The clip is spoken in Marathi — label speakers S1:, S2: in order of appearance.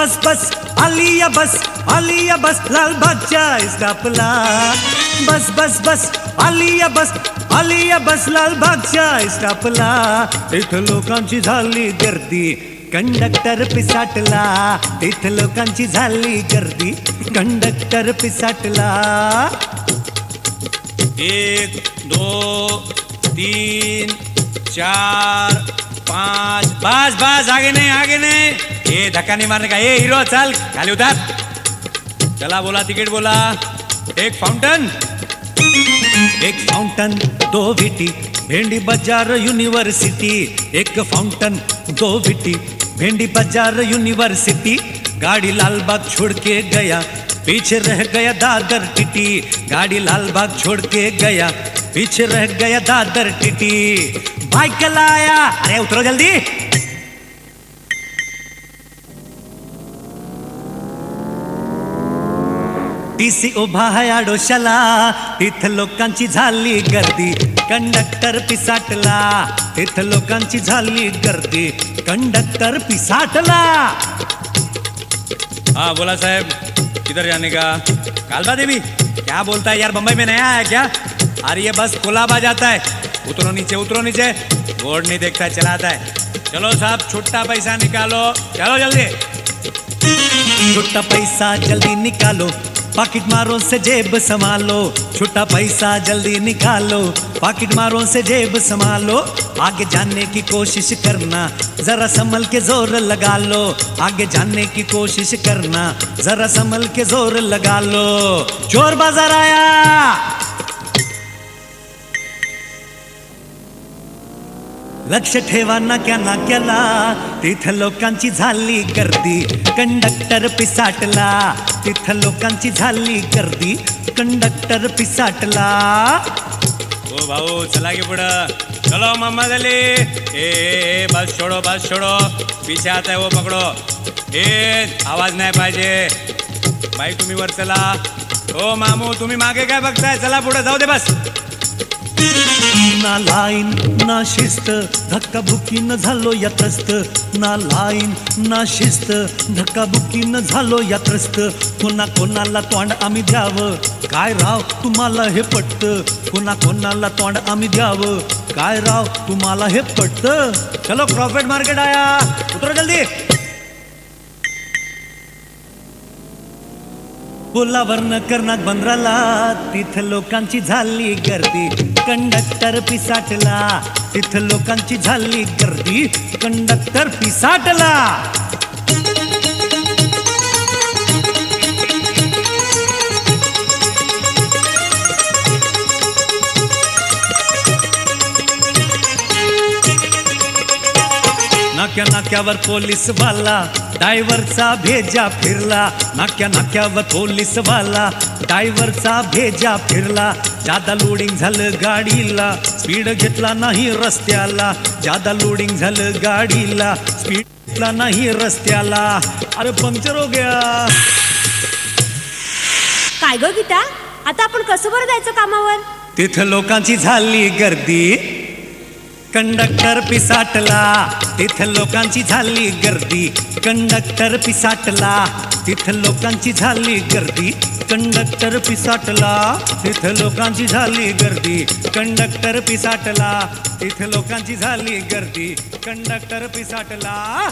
S1: बस बस आलिया बस लालबागच्या स्टॉपला बस बस बस आलिया बस लालबागच्या स्टॉपला इथं लोकांची झाली गर्दी कंडक्टर पिसाटला इथं लोकांची झाली गर्दी कंडक्टर पिसाटला 1 2 3 4 5 बस आगे नहीं ये धक्का नहीं मारने का ये हीरो चल खाली उतार चला बोला टिकट बोला एक फाउंटन 2 विटी भेंडी बाजार यूनिवर्सिटी एक फाउंटन 2 विटी भेंडी बाजार यूनिवर्सिटी गाड़ी लालबाग छोड़ के गया पीछे रह गया दादर टिटी गाड़ी लालबाग छोड़ के गया पीछे रह गया दादर टिटी बाइक चलाया अरे उतरो जल्दी टीसी उभा है आडोशाला तिथं लोकांची झाली गर्दी कंडक्टर पिसाटला तिथं लोकांची झाली गर्दी कंडक्टर पिसाटला हाँ बोला साहब किधर जाने का कालबा देवी क्या बोलता है यार बम्बई में नया है क्या अरे ये बस कोलाबा जाता है उतरो नीचे बोर्ड नहीं देखता चलाता है चलो साहब छुट्टा पैसा निकालो चलो जल्दी छुट्टा पैसा जल्दी निकालो पाकिट मारों से जेब संभालो छुट्टा पैसा जल्दी निकालो पाकिट मारों से जेब संभालो आगे जाने की कोशिश करना जरा संभल के जोर लगा लो आगे जाने की कोशिश करना जरा संभल के जोर लगा लो चोर बाजार आया लक्ष ठेवा नाक्याला तिथं लोकांची झाली गर्दी कंडक्टर पिसाटला तिथं लोकांची झाली गर्दी कंडक्टर पिसाटला ओ भाऊ चला के पुढं चलो मामा गली ए बस छोड़ो पीछे आता है वो पकड़ो आवाज नाही पाहिजे बाई तुम्ही वर चला ओ मामू तुम्ही मागे काय बघताय चला पुढे जाऊ दे बस ना लाईन ना शिस्त धक्काबुक्की न झालो या त्रस्त ना लाईन ना शिस्त धक्काबुक्की न झालो या त्रस्त कोणाला तोंड आम्ही द्यावं काय राव तुम्हाला हे पटतं कोणाला तोंड आम्ही द्यावं काय राव तुम्हाला हे पटतं चलो प्रॉफिट मार्केट आया उतरो जल्दी पुलावरनं कर्नाक बंदराला तिथं लोकांची झाली गर्दी कंडक्टर पिसाटला तिथं लोकांची झाली गर्दी कंडक्टर पिसाटला नाक्यावर पोलीस वाला ड्रायव्हरचा भेजा फिरला नाक्यावर पोलीस वाला ड्रायव्हरचा भेजा फिरला जादा लोडिंग झालं गाडीला स्पीड घेतला नाही रस्त्याला जादा लोडिंग झालं गाडीला स्पीड घेतला नाही रस्त्याला अरे पंक्चर हो गया
S2: काय गं गीता आता आपण कसं बरं जायचं कामावर
S1: तिथं लोकांची झाली गर्दी कंडक्टर पिसाटला तिथं लोकांची झाली गर्दी कंडक्टर पिसाटला तिथं लोकांची झाली गर्दी कंडक्टर पिसाटला तिथं लोकांची झाली गर्दी कंडक्टर पिसाटला तिथं लोकांची झाली गर्दी कंडक्टर पिसाटला